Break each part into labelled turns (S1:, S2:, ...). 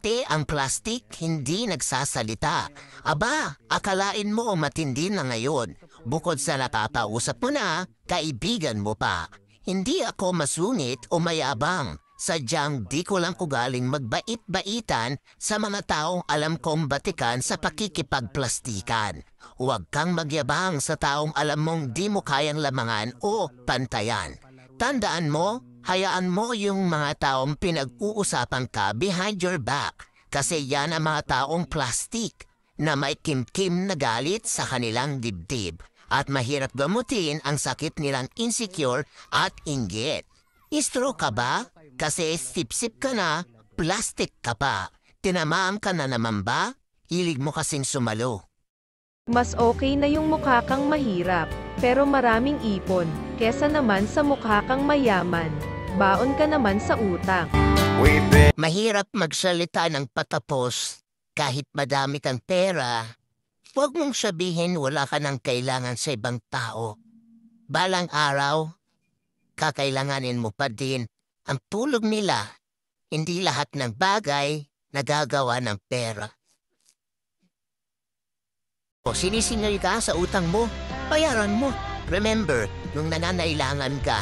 S1: Dati ang plastic hindi nagsasalita. Aba, akalain mo matindi na ngayon. Bukod sa nakakausap mo na, kaibigan mo pa. Hindi ako masungit o mayabang. Sadyang di ko lang kugaling magbait-baitan sa mga taong alam kong batikan sa pakikipagplastikan. Huwag kang magyabang sa taong alam mong di mo kayang lamangan o pantayan. Tandaan mo, hayaan mo yung mga taong pinag-uusapan ka behind your back kasi yan ang mga taong plastic na may kim-kim na galit sa kanilang dibdib at mahirap gamutin ang sakit nilang insecure at inggit. Stroke ka ba? Kasi sip-sip ka na, plastic ka pa. Tinamaan ka na naman ba? Hilig mo kasing sumalo.
S2: Mas okay na yung mukha kang mahirap, pero maraming ipon, kesa naman sa mukha kang mayaman. Baon ka naman sa utang.
S1: Mahirap magsalita ng patapos kahit madami kang pera. Huwag mong sabihin wala ka ng kailangan sa ibang tao. Balang araw, kakailanganin mo pa din ang tulog nila. Hindi lahat ng bagay nagagawa ng pera. O sinisingil ka sa utang mo, bayaran mo. Remember, nung nananailangan ka,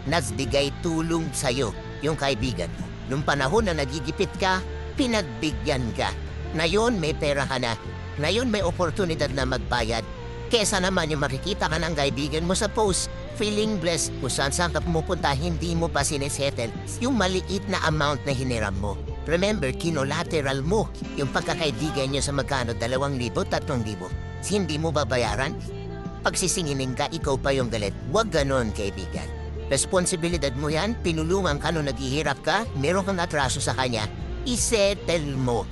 S1: nagbigay tulong sa'yo yung kaibigan mo. Nung panahon na nagigipit ka, pinagbigyan ka. Ngayon may pera ka na. Ngayon may oportunidad na magbayad. Kesa naman yung makikita ka ng kaibigan mo sa post, feeling blessed kung saan ka pumupunta, hindi mo pa sinesettle yung maliit na amount na hiniram mo. Remember, kinolateral mo yung pagkakaibigan niyo sa magkano, 2,000, 3,000. Hindi mo babayaran? Pagsisinginin ka, ikaw pa yung galit. Huwag ganon, kaibigan. Responsibilidad mo yan, pinulungan ka nung naghihirap ka, meron kang atraso sa kanya, isettle mo.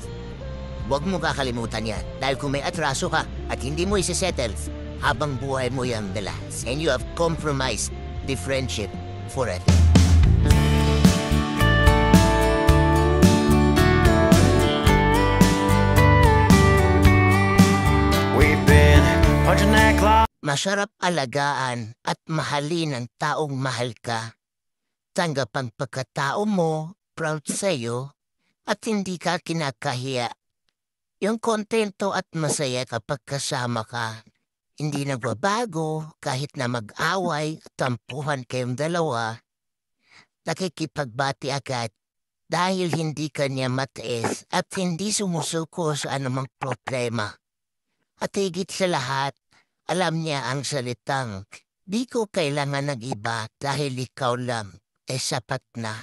S1: Huwag mo kakalimutan yan, dahil kung may atraso ka at hindi mo isisettle, habang buhay mo yung dalas. And you have compromised the friendship forever. Masarap alagaan at mahalin ang taong mahal ka. Tanggap ang pagkatao mo, proud sa'yo, at hindi ka kinakahiya. Yung kontento at masaya kapag kasama ka, hindi nagbabago kahit na mag-away at tampuhan kayong dalawa. Nakikipagbati agad dahil hindi kanya matiis at hindi sumusuko sa anumang problema. At higit sa lahat, alam niya ang salitang, di ko kailangan ng iba dahil ikaw lang, sapat na.